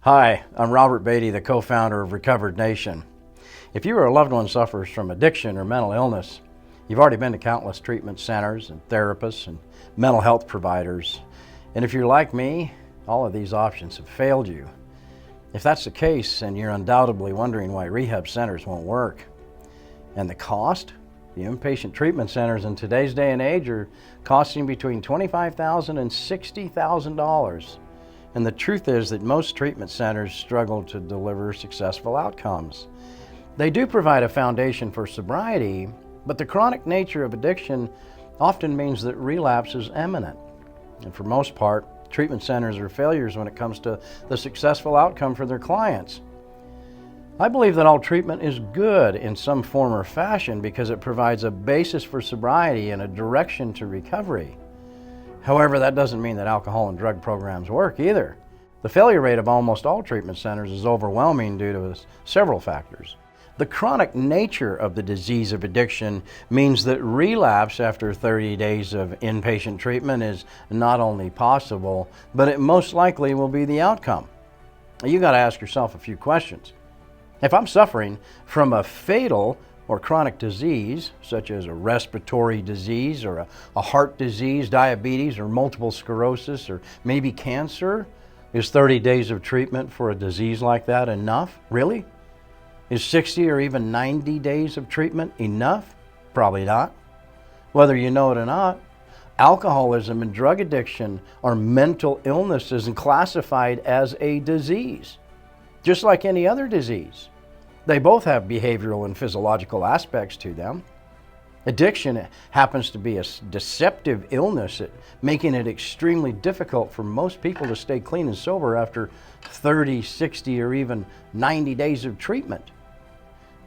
Hi, I'm Robert Beatty, the co-founder of Recovered Nation. If you or a loved one suffers from addiction or mental illness, you've already been to countless treatment centers and therapists and mental health providers. And if you're like me, all of these options have failed you. If that's the case, then you're undoubtedly wondering why rehab centers won't work. And the cost? The inpatient treatment centers in today's day and age are costing between $25,000 and $60,000. And the truth is that most treatment centers struggle to deliver successful outcomes. They do provide a foundation for sobriety, but the chronic nature of addiction often means that relapse is imminent. And for most part, treatment centers are failures when it comes to the successful outcome for their clients. I believe that all treatment is good in some form or fashion because it provides a basis for sobriety and a direction to recovery. However, that doesn't mean that alcohol and drug programs work either. The failure rate of almost all treatment centers is overwhelming due to several factors. The chronic nature of the disease of addiction means that relapse after 30 days of inpatient treatment is not only possible, but it most likely will be the outcome. You got to ask yourself a few questions. If I'm suffering from a fatal or chronic disease, such as a respiratory disease or a heart disease, diabetes, or multiple sclerosis, or maybe cancer, is 30 days of treatment for a disease like that enough? Really? Is 60 or even 90 days of treatment enough? Probably not. Whether you know it or not, alcoholism and drug addiction are mental illnesses and classified as a disease, just like any other disease. They both have behavioral and physiological aspects to them. Addiction happens to be a deceptive illness, making it extremely difficult for most people to stay clean and sober after 30, 60, or even 90 days of treatment.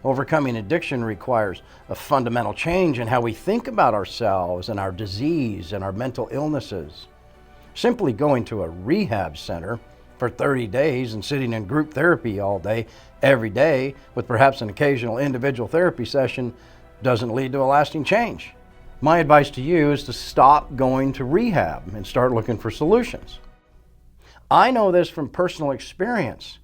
Overcoming addiction requires a fundamental change in how we think about ourselves and our disease and our mental illnesses. Simply going to a rehab center for 30 days and sitting in group therapy all day, every day, with perhaps an occasional individual therapy session doesn't lead to a lasting change. My advice to you is to stop going to rehab and start looking for solutions. I know this from personal experience.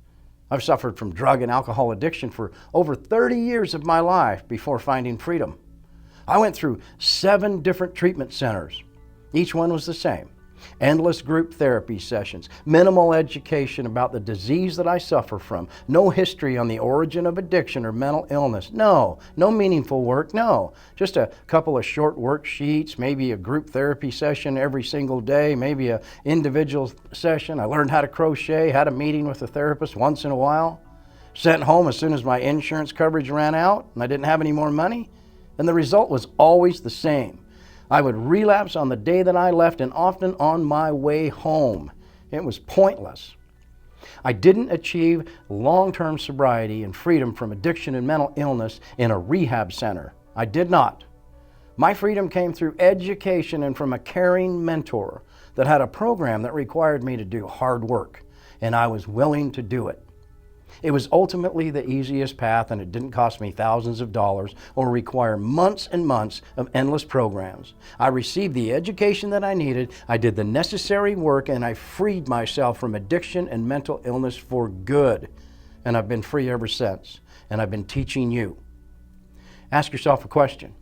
I've suffered from drug and alcohol addiction for over 30 years of my life before finding freedom. I went through 7 different treatment centers. Each one was the same. Endless group therapy sessions, minimal education about the disease that I suffer from, no history on the origin of addiction or mental illness, no meaningful work, no. Just a couple of short worksheets, maybe a group therapy session every single day, maybe an individual session. I learned how to crochet, had a meeting with a therapist once in a while, sent home as soon as my insurance coverage ran out and I didn't have any more money, and the result was always the same. I would relapse on the day that I left and often on my way home. It was pointless. I didn't achieve long-term sobriety and freedom from addiction and mental illness in a rehab center. I did not. My freedom came through education and from a caring mentor that had a program that required me to do hard work, and I was willing to do it. It was ultimately the easiest path, and it didn't cost me thousands of dollars or require months and months of endless programs. I received the education that I needed, I did the necessary work, and I freed myself from addiction and mental illness for good. And I've been free ever since, and I've been teaching you. Ask yourself a question.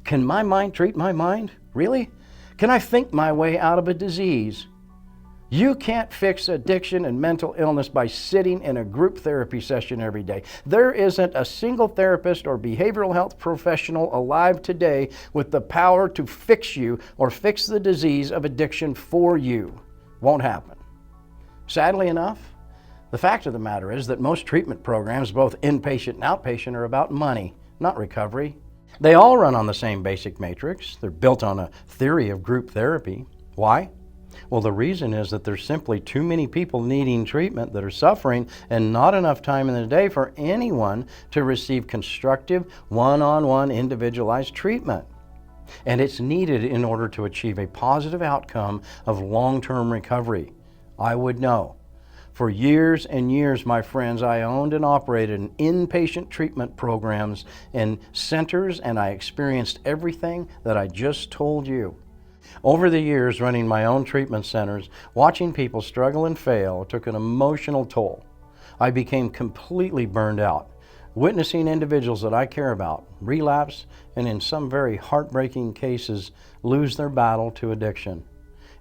Can my mind treat my mind? Really? Can I think my way out of a disease? You can't fix addiction and mental illness by sitting in a group therapy session every day. There isn't a single therapist or behavioral health professional alive today with the power to fix you or fix the disease of addiction for you. Won't happen. Sadly enough, the fact of the matter is that most treatment programs, both inpatient and outpatient, are about money, not recovery. They all run on the same basic matrix. They're built on a theory of group therapy. Why? Well, the reason is that there's simply too many people needing treatment that are suffering and not enough time in the day for anyone to receive constructive, one-on-one individualized treatment. And it's needed in order to achieve a positive outcome of long-term recovery. I would know. For years and years, my friends, I owned and operated inpatient treatment programs in centers, and I experienced everything that I just told you. Over the years running my own treatment centers, watching people struggle and fail took an emotional toll. I became completely burned out, witnessing individuals that I care about relapse and in some very heartbreaking cases lose their battle to addiction.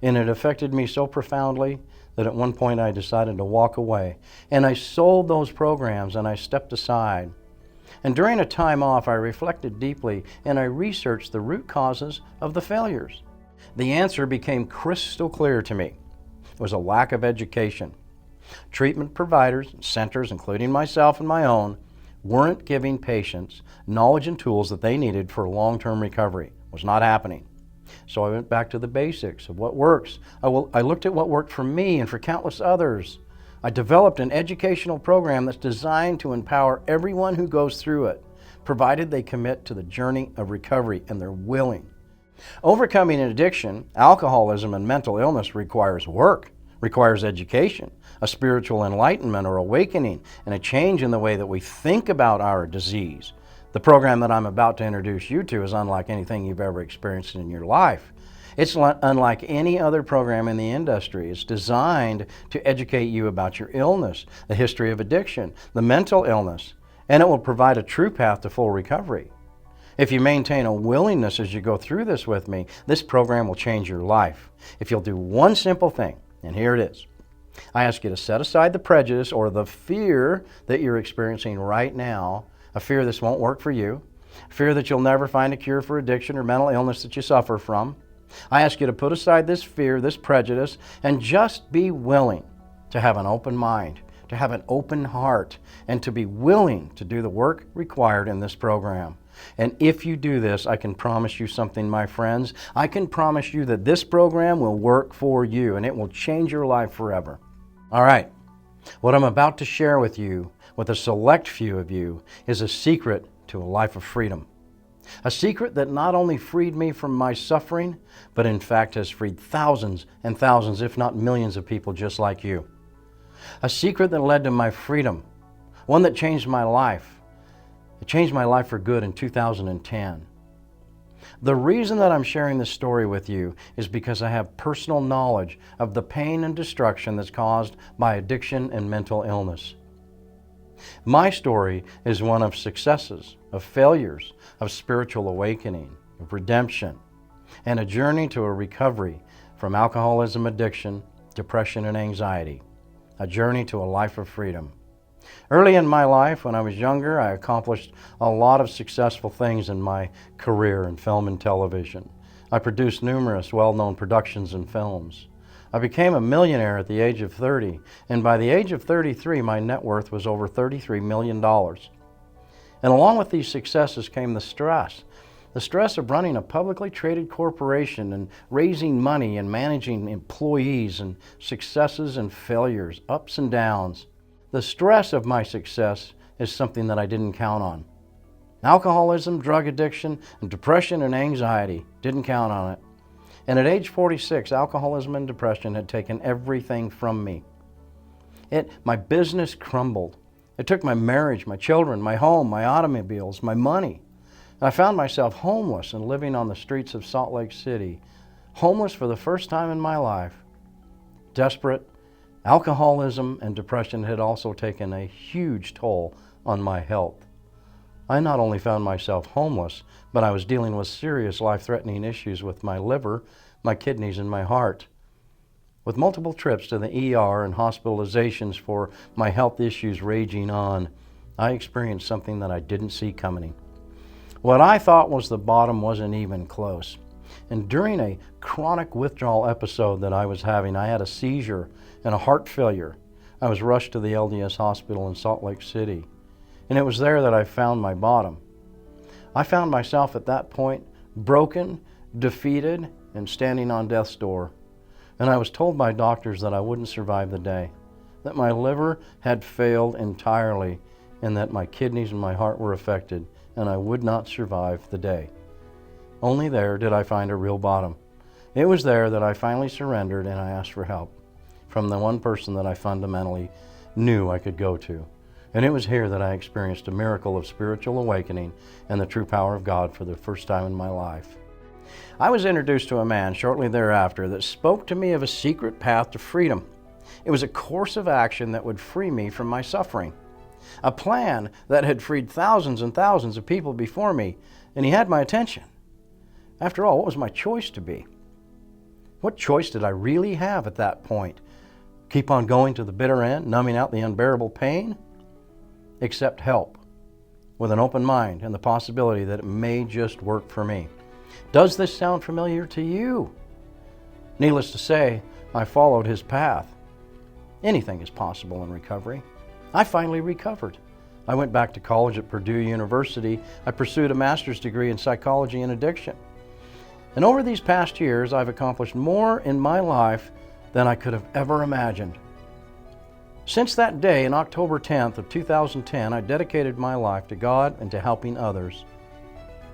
And it affected me so profoundly that at one point I decided to walk away. And I sold those programs and I stepped aside. And during a time off, I reflected deeply and I researched the root causes of the failures. The answer became crystal clear to me. It was a lack of education. Treatment providers and centers, including myself and my own, weren't giving patients knowledge and tools that they needed for long-term recovery. It was not happening. So I went back to the basics of what works. I looked at what worked for me and for countless others. I developed an educational program that's designed to empower everyone who goes through it, provided they commit to the journey of recovery and they're willing. Overcoming an addiction, alcoholism, and mental illness requires work, requires education, a spiritual enlightenment or awakening, and a change in the way that we think about our disease. The program that I'm about to introduce you to is unlike anything you've ever experienced in your life. It's unlike any other program in the industry. It's designed to educate you about your illness, the history of addiction, the mental illness, and it will provide a true path to full recovery. If you maintain a willingness as you go through this with me, this program will change your life. If you'll do one simple thing, and here it is. I ask you to set aside the prejudice or the fear that you're experiencing right now, a fear this won't work for you, fear that you'll never find a cure for addiction or mental illness that you suffer from. I ask you to put aside this fear, this prejudice, and just be willing to have an open mind, to have an open heart, and to be willing to do the work required in this program. And if you do this, I can promise you something, my friends. I can promise you that this program will work for you and it will change your life forever. All right, what I'm about to share with you, with a select few of you, is a secret to a life of freedom. A secret that not only freed me from my suffering, but in fact has freed thousands and thousands, if not millions of people just like you. A secret that led to my freedom, one that changed my life. It changed my life for good in 2010. The reason that I'm sharing this story with you is because I have personal knowledge of the pain and destruction that's caused by addiction and mental illness. My story is one of successes, of failures, of spiritual awakening, of redemption, and a journey to a recovery from alcoholism, addiction, depression, and anxiety, a journey to a life of freedom. Early in my life, when I was younger, I accomplished a lot of successful things in my career in film and television. I produced numerous well-known productions and films. I became a millionaire at the age of 30, and by the age of 33, my net worth was over $33 million. And along with these successes came the stress of running a publicly traded corporation and raising money and managing employees and successes and failures, ups and downs. The stress of my success is something that I didn't count on. Alcoholism, drug addiction, and depression and anxiety, didn't count on it. And at age 46, alcoholism and depression had taken everything from me. My business crumbled. It took my marriage, my children, my home, my automobiles, my money. And I found myself homeless and living on the streets of Salt Lake City, homeless for the first time in my life. Desperate, alcoholism and depression had also taken a huge toll on my health. I not only found myself homeless, but I was dealing with serious life-threatening issues with my liver, my kidneys, and my heart. With multiple trips to the ER and hospitalizations for my health issues raging on, I experienced something that I didn't see coming. What I thought was the bottom wasn't even close. And during a chronic withdrawal episode that I was having, I had a seizure and a heart failure. I was rushed to the LDS hospital in Salt Lake City. And it was there that I found my bottom. I found myself at that point broken, defeated, and standing on death's door. And I was told by doctors that I wouldn't survive the day, that my liver had failed entirely, and that my kidneys and my heart were affected, and I would not survive the day. Only there did I find a real bottom. It was there that I finally surrendered and I asked for help from the one person that I fundamentally knew I could go to. And it was here that I experienced a miracle of spiritual awakening and the true power of God for the first time in my life. I was introduced to a man shortly thereafter that spoke to me of a secret path to freedom. It was a course of action that would free me from my suffering. A plan that had freed thousands and thousands of people before me, and he had my attention. After all, what was my choice to be? What choice did I really have at that point? Keep on going to the bitter end, numbing out the unbearable pain? Accept help with an open mind and the possibility that it may just work for me. Does this sound familiar to you? Needless to say, I followed his path. Anything is possible in recovery. I finally recovered. I went back to college at Purdue University. I pursued a master's degree in psychology and addiction. And over these past years, I've accomplished more in my life than I could have ever imagined. Since that day, on October 10th of 2010, I dedicated my life to God and to helping others.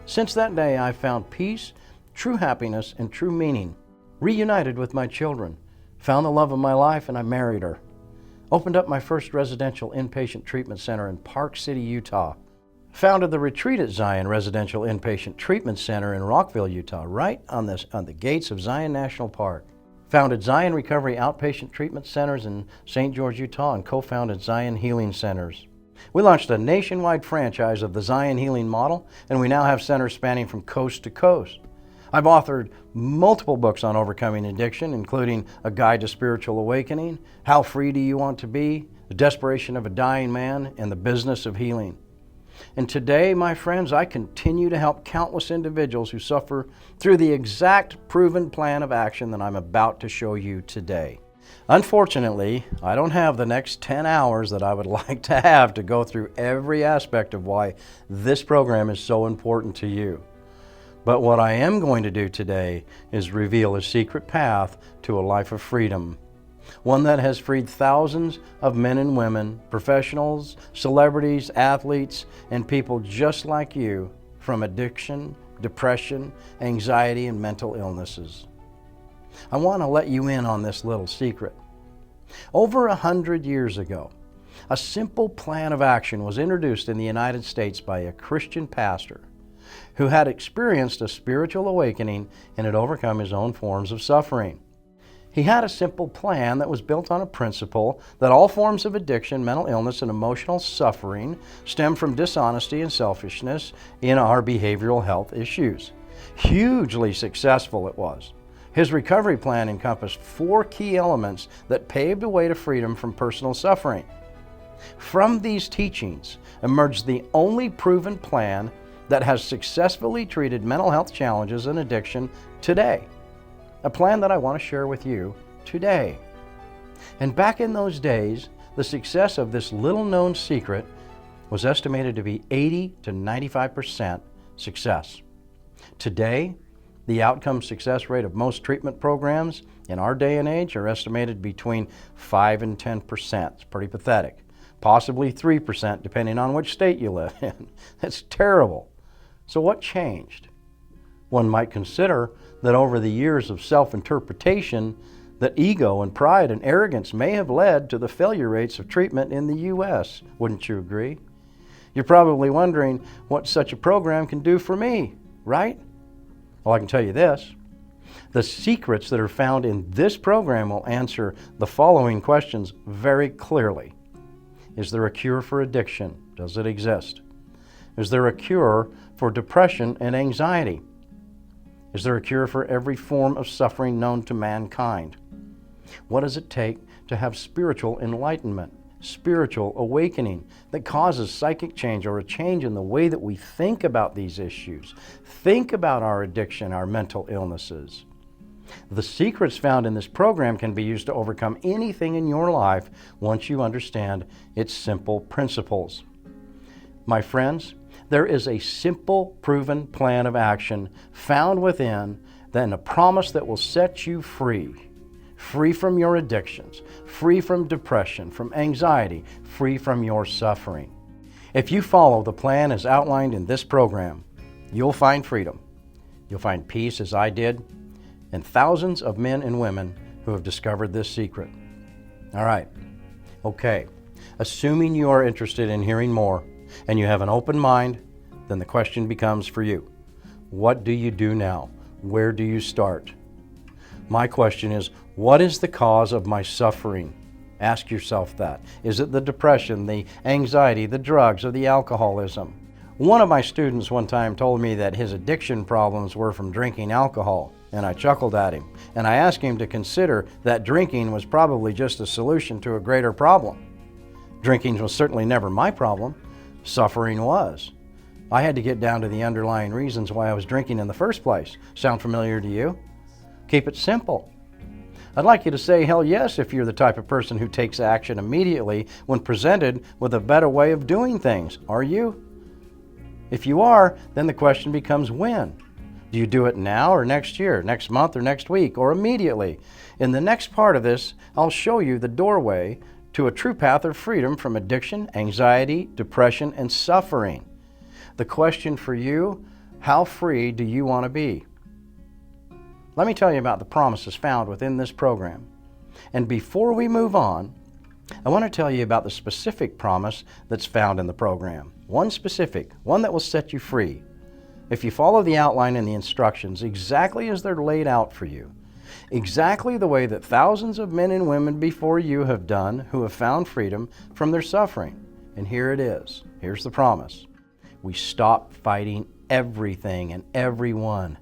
Since that day, I found peace, true happiness, and true meaning. Reunited with my children, found the love of my life, and I married her. Opened up my first residential inpatient treatment center in Park City, Utah. Founded the Retreat at Zion Residential Inpatient Treatment Center in Rockville, Utah, right on the gates of Zion National Park. Founded Zion Recovery Outpatient Treatment Centers in St. George, Utah, and co-founded Zion Healing Centers. We launched a nationwide franchise of the Zion Healing model, and we now have centers spanning from coast to coast. I've authored multiple books on overcoming addiction, including A Guide to Spiritual Awakening, How Free Do You Want to Be, The Desperation of a Dying Man, and The Business of Healing. And today, my friends, I continue to help countless individuals who suffer through the exact proven plan of action that I'm about to show you today. Unfortunately, I don't have the next 10 hours that I would like to have to go through every aspect of why this program is so important to you. But what I am going to do today is reveal a secret path to a life of freedom. One that has freed thousands of men and women, professionals, celebrities, athletes, and people just like you from addiction, depression, anxiety, and mental illnesses. I want to let you in on this little secret. Over 100 years ago, a simple plan of action was introduced in the United States by a Christian pastor who had experienced a spiritual awakening and had overcome his own forms of suffering. He had a simple plan that was built on a principle that all forms of addiction, mental illness, and emotional suffering stem from dishonesty and selfishness in our behavioral health issues. Hugely successful it was. His recovery plan encompassed 4 key elements that paved the way to freedom from personal suffering. From these teachings emerged the only proven plan that has successfully treated mental health challenges and addiction today. A plan that I want to share with you today. And back in those days, the success of this little-known secret was estimated to be 80 to 95% success. Today, the outcome success rate of most treatment programs in our day and age are estimated between 5 and 10%. It's pretty pathetic. Possibly 3% depending on which state you live in. That's terrible. So what changed? One might consider that over the years of self-interpretation, that ego and pride and arrogance may have led to the failure rates of treatment in the U.S. Wouldn't you agree? You're probably wondering what such a program can do for me, right? Well, I can tell you this. The secrets that are found in this program will answer the following questions very clearly. Is there a cure for addiction? Does it exist? Is there a cure for depression and anxiety? Is there a cure for every form of suffering known to mankind? What does it take to have spiritual enlightenment, spiritual awakening that causes psychic change or a change in the way that we think about these issues, think about our addiction, our mental illnesses? The secrets found in this program can be used to overcome anything in your life once you understand its simple principles. My friends, there is a simple, proven plan of action found within, then a promise that will set you free. Free from your addictions, free from depression, from anxiety, free from your suffering. If you follow the plan as outlined in this program, you'll find freedom. You'll find peace as I did, and thousands of men and women who have discovered this secret. All right, okay. Assuming you are interested in hearing more and you have an open mind, then the question becomes for you. What do you do now? Where do you start? My question is, what is the cause of my suffering? Ask yourself that. Is it the depression, the anxiety, the drugs, or the alcoholism? One of my students one time told me that his addiction problems were from drinking alcohol, and I chuckled at him. And I asked him to consider that drinking was probably just a solution to a greater problem. Drinking was certainly never my problem. Suffering was. I had to get down to the underlying reasons why I was drinking in the first place. Sound familiar to you? Keep it simple. I'd like you to say hell yes if you're the type of person who takes action immediately when presented with a better way of doing things. Are you? If you are, then the question becomes when. Do you do it now or next year, next month or next week, or immediately? In the next part of this, I'll show you the doorway to a true path of freedom from addiction, anxiety, depression, and suffering. The question for you, how free do you want to be? Let me tell you about the promises found within this program. And before we move on, I want to tell you about the specific promise that's found in the program. One specific, one that will set you free. If you follow the outline and the instructions exactly as they're laid out for you, exactly the way that thousands of men and women before you have done who have found freedom from their suffering. And here it is. Here's the promise. We stop fighting everything and everyone,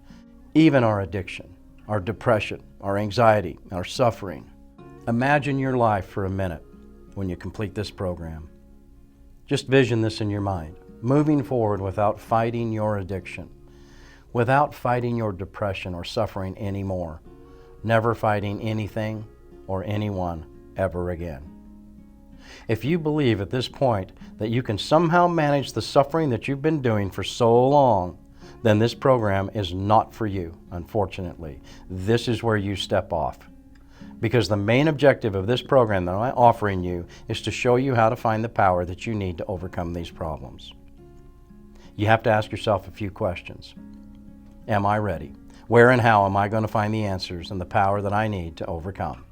even our addiction, our depression, our anxiety, our suffering. Imagine your life for a minute when you complete this program. Just vision this in your mind, moving forward without fighting your addiction, without fighting your depression or suffering anymore, never fighting anything or anyone ever again. If you believe at this point that you can somehow manage the suffering that you've been doing for so long, then this program is not for you, unfortunately. This is where you step off. Because the main objective of this program that I'm offering you is to show you how to find the power that you need to overcome these problems. You have to ask yourself a few questions. Am I ready? Where and how am I going to find the answers and the power that I need to overcome?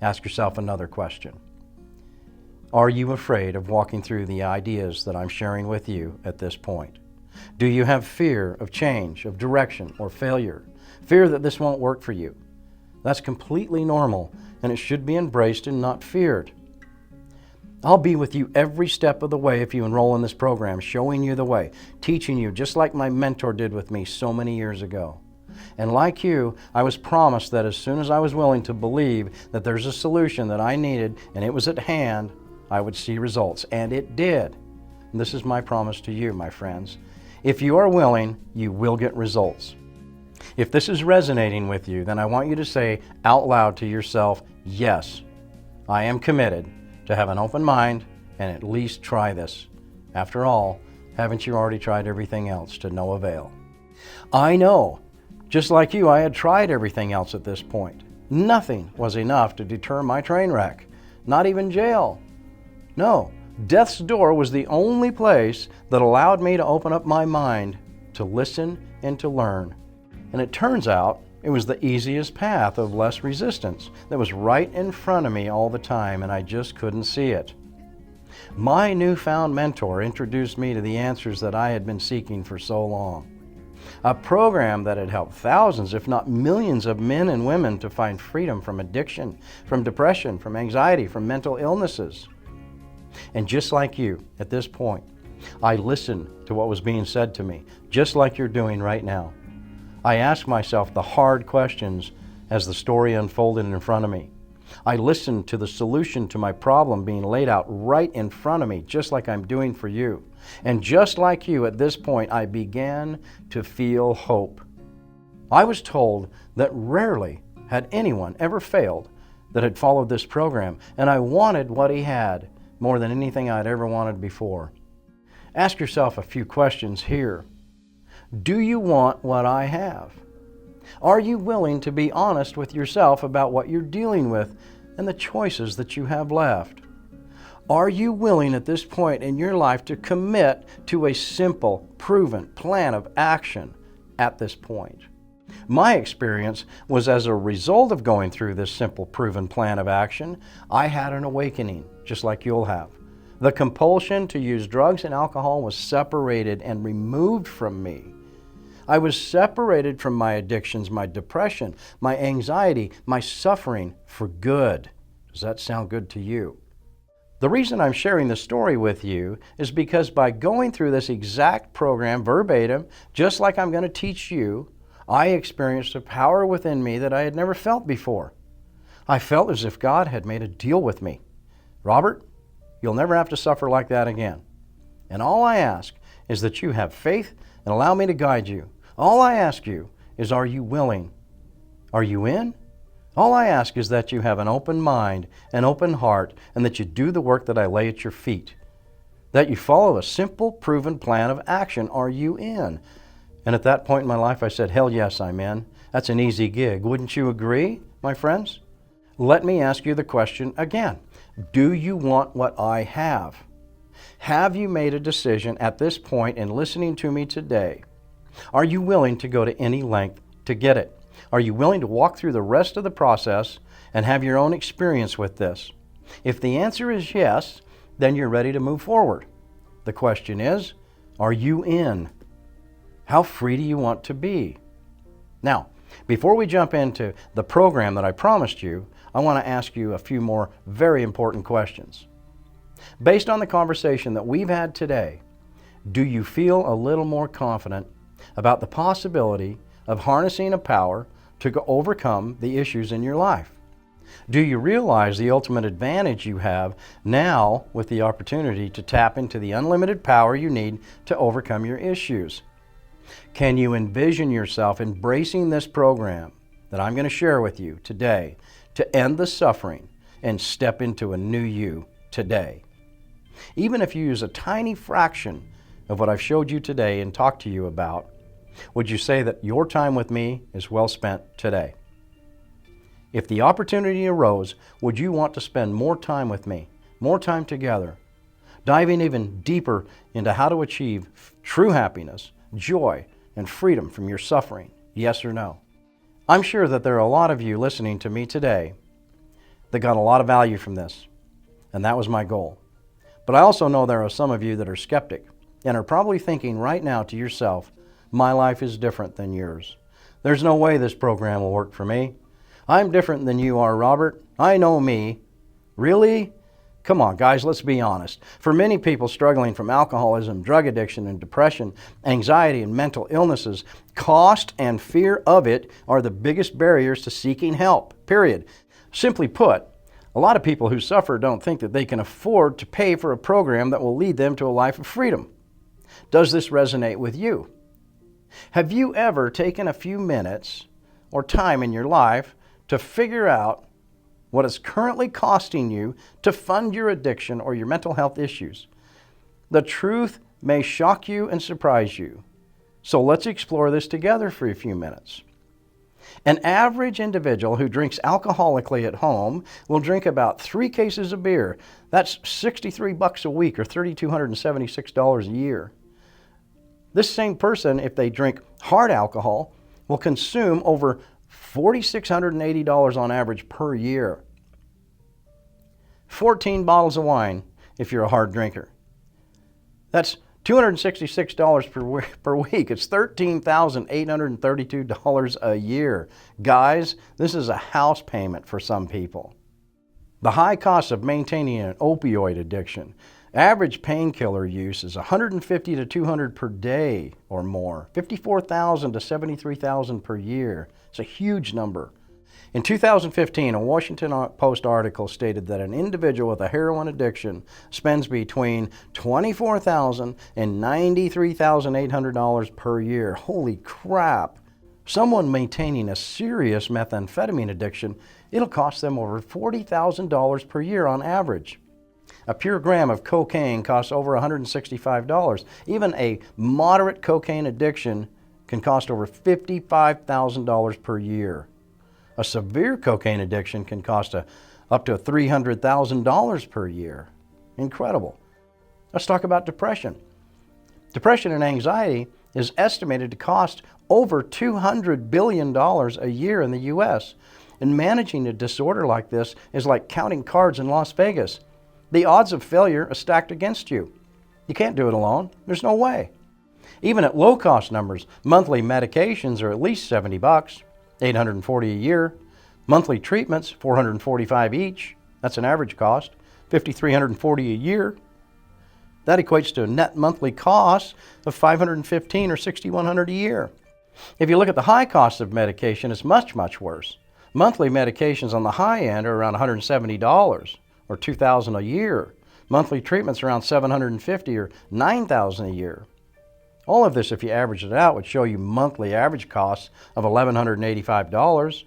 Ask yourself another question. Are you afraid of walking through the ideas that I'm sharing with you at this point? Do you have fear of change, of direction, or failure? Fear that this won't work for you? That's completely normal, and it should be embraced and not feared. I'll be with you every step of the way if you enroll in this program, showing you the way, teaching you just like my mentor did with me so many years ago. And like you, I was promised that as soon as I was willing to believe that there's a solution that I needed and it was at hand, I would see results, and it did. And this is my promise to you, my friends. If you are willing, you will get results. If this is resonating with you, then I want you to say out loud to yourself, yes, I am committed to have an open mind and at least try this. After all, haven't you already tried everything else to no avail? I know, just like you, I had tried everything else at this point. Nothing was enough to deter my train wreck, not even jail. No, death's door was the only place that allowed me to open up my mind, to listen and to learn. And it turns out it was the easiest path of less resistance that was right in front of me all the time, and I just couldn't see it. My newfound mentor introduced me to the answers that I had been seeking for so long. A program that had helped thousands, if not millions of men and women to find freedom from addiction, from depression, from anxiety, from mental illnesses. And just like you, at this point, I listened to what was being said to me, just like you're doing right now. I asked myself the hard questions as the story unfolded in front of me. I listened to the solution to my problem being laid out right in front of me, just like I'm doing for you. And just like you, at this point, I began to feel hope. I was told that rarely had anyone ever failed that had followed this program, and I wanted what he had more than anything I'd ever wanted before. Ask yourself a few questions here. Do you want what I have? Are you willing to be honest with yourself about what you're dealing with and the choices that you have left? Are you willing at this point in your life to commit to a simple, proven plan of action at this point? My experience was as a result of going through this simple, proven plan of action, I had an awakening, just like you'll have. The compulsion to use drugs and alcohol was separated and removed from me. I was separated from my addictions, my depression, my anxiety, my suffering for good. Does that sound good to you? The reason I'm sharing this story with you is because by going through this exact program verbatim, just like I'm going to teach you, I experienced a power within me that I had never felt before. I felt as if God had made a deal with me. Robert, you'll never have to suffer like that again. And all I ask is that you have faith and allow me to guide you. All I ask you is, are you willing? Are you in? All I ask is that you have an open mind, an open heart, and that you do the work that I lay at your feet. That you follow a simple, proven plan of action. Are you in? And at that point in my life, I said, hell yes, I'm in. That's an easy gig. Wouldn't you agree, my friends? Let me ask you the question again. Do you want what I have? Have you made a decision at this point in listening to me today? Are you willing to go to any length to get it? Are you willing to walk through the rest of the process and have your own experience with this? If the answer is yes, then you're ready to move forward. The question is, are you in? How free do you want to be? Now, before we jump into the program that I promised you, I want to ask you a few more very important questions. Based on the conversation that we've had today, do you feel a little more confident about the possibility of harnessing a power to overcome the issues in your life? Do you realize the ultimate advantage you have now with the opportunity to tap into the unlimited power you need to overcome your issues? Can you envision yourself embracing this program that I'm going to share with you today to end the suffering and step into a new you today? Even if you use a tiny fraction of what I've showed you today and talked to you about, would you say that your time with me is well spent today? If the opportunity arose, would you want to spend more time with me, more time together, diving even deeper into how to achieve true happiness, joy, and freedom from your suffering? Yes or no? I'm sure that there are a lot of you listening to me today that got a lot of value from this, and that was my goal. But I also know there are some of you that are skeptic and are probably thinking right now to yourself, my life is different than yours. There's no way this program will work for me. I'm different than you are, Robert. I know me. Really? Come on, guys, let's be honest. For many people struggling from alcoholism, drug addiction, and depression, anxiety, and mental illnesses, cost and fear of it are the biggest barriers to seeking help, period. Simply put, a lot of people who suffer don't think that they can afford to pay for a program that will lead them to a life of freedom. Does this resonate with you? Have you ever taken a few minutes or time in your life to figure out what is currently costing you to fund your addiction or your mental health issues? The truth may shock you and surprise you. So let's explore this together for a few minutes. An average individual who drinks alcoholically at home will drink about 3 cases of beer. That's $63 a week or $3,276 a year. This same person, if they drink hard alcohol, will consume over $4,680 on average per year. 14 bottles of wine if you're a hard drinker. That's $266 per week. It's $13,832 a year. Guys, this is a house payment for some people. The high cost of maintaining an opioid addiction. Average painkiller use is $150 to $200 per day or more, $54,000 to $73,000 per year. It's a huge number. In 2015, a Washington Post article stated that an individual with a heroin addiction spends between $24,000 and $93,800 per year. Holy crap! Someone maintaining a serious methamphetamine addiction, it'll cost them over $40,000 per year on average. A pure gram of cocaine costs over $165. Even a moderate cocaine addiction can cost over $55,000 per year. A severe cocaine addiction can cost up to $300,000 per year. Incredible. Let's talk about depression. Depression and anxiety is estimated to cost over $200 billion a year in the U.S. And managing a disorder like this is like counting cards in Las Vegas. The odds of failure are stacked against you. You can't do it alone. There's no way. Even at low-cost numbers, monthly medications are at least $70, $840 a year. Monthly treatments, $445 each. That's an average cost, $5,340 a year. That equates to a net monthly cost of $515 or $6,100 a year. If you look at the high cost of medication, it's much, much worse. Monthly medications on the high end are around $170 or $2,000 a year. Monthly treatments around $750 or $9,000 a year. All of this, if you average it out, would show you monthly average costs of $1,185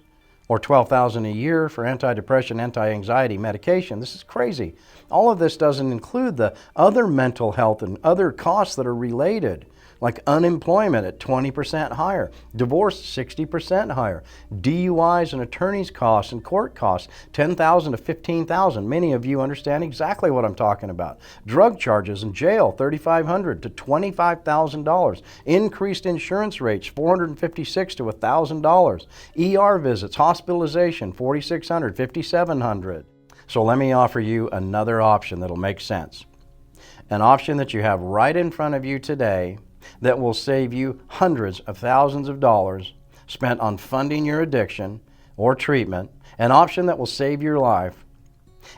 or $12,000 a year for antidepressant, anti-anxiety medication. This is crazy. All of this doesn't include the other mental health and other costs that are related, like unemployment at 20% higher, divorce 60% higher, DUIs and attorney's costs and court costs, $10,000 to $15,000. Many of you understand exactly what I'm talking about. Drug charges in jail, $3,500 to $25,000. Increased insurance rates, $456 to $1,000. ER visits, hospitalization, $4,600, $5,700. So let me offer you another option that'll make sense. An option that you have right in front of you today that will save you hundreds of thousands of dollars spent on funding your addiction or treatment, an option that will save your life.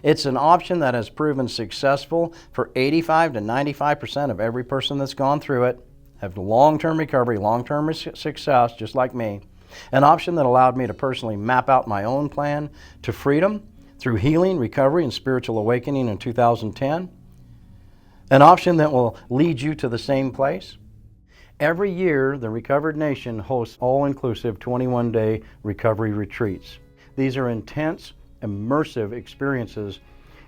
It's an option that has proven successful for 85 to 95% of every person that's gone through it, have long-term recovery, long-term success, just like me. An option that allowed me to personally map out my own plan to freedom through healing, recovery, and spiritual awakening in 2010. An option that will lead you to the same place. Every year, the Recovered Nation hosts all-inclusive 21-day recovery retreats. These are intense, immersive experiences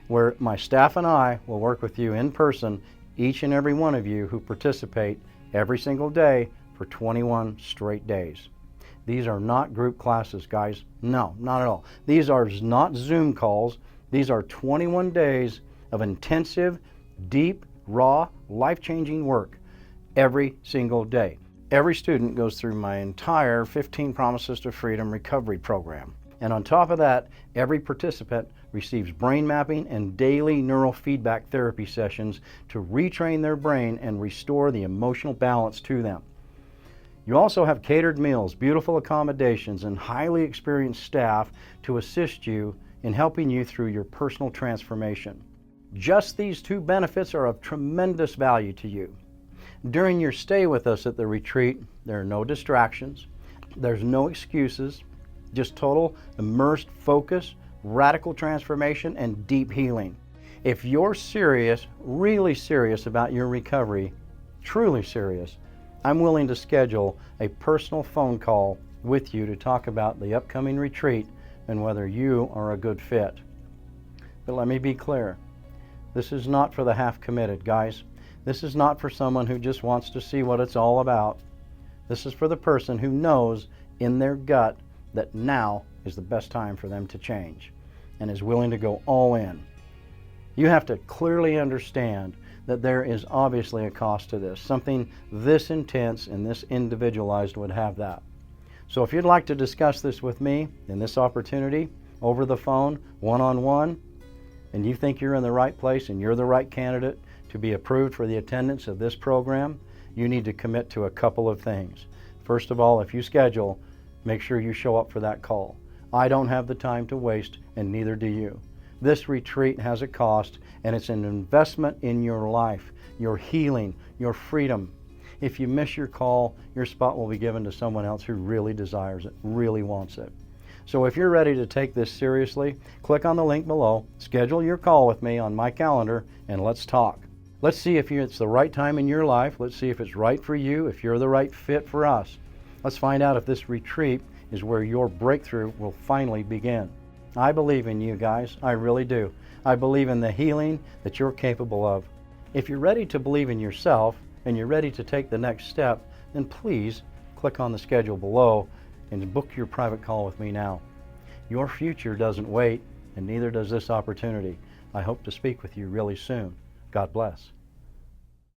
where my staff and I will work with you in person, each and every one of you who participate every single day for 21 straight days. These are not group classes, guys. No, not at all. These are not Zoom calls. These are 21 days of intensive, deep, raw, life-changing work every single day. Every student goes through my entire 15 Promises to Freedom recovery program. And on top of that, every participant receives brain mapping and daily neural feedback therapy sessions to retrain their brain and restore the emotional balance to them. You also have catered meals, beautiful accommodations, and highly experienced staff to assist you in helping you through your personal transformation. Just these two benefits are of tremendous value to you. During your stay with us at the retreat, there are no distractions, there's no excuses, just total immersed focus, radical transformation, and deep healing. If you're serious, really serious about your recovery, truly serious, I'm willing to schedule a personal phone call with you to talk about the upcoming retreat and whether you are a good fit. But let me be clear, this is not for the half-committed, guys. This is not for someone who just wants to see what it's all about. This is for the person who knows in their gut that now is the best time for them to change and is willing to go all in. You have to clearly understand that there is obviously a cost to this. Something this intense and this individualized would have that. So if you'd like to discuss this with me in this opportunity, over the phone, one-on-one, and you think you're in the right place and you're the right candidate to be approved for the attendance of this program, you need to commit to a couple of things. First of all, if you schedule, make sure you show up for that call. I don't have the time to waste, and neither do you. This retreat has a cost, and it's an investment in your life, your healing, your freedom. If you miss your call, your spot will be given to someone else who really desires it, really wants it. So if you're ready to take this seriously, click on the link below, schedule your call with me on my calendar, and let's talk. Let's see if it's the right time in your life. Let's see if it's right for you, if you're the right fit for us. Let's find out if this retreat is where your breakthrough will finally begin. I believe in you guys, I really do. I believe in the healing that you're capable of. If you're ready to believe in yourself and you're ready to take the next step, then please click on the schedule below and book your private call with me now. Your future doesn't wait, and neither does this opportunity. I hope to speak with you really soon. God bless.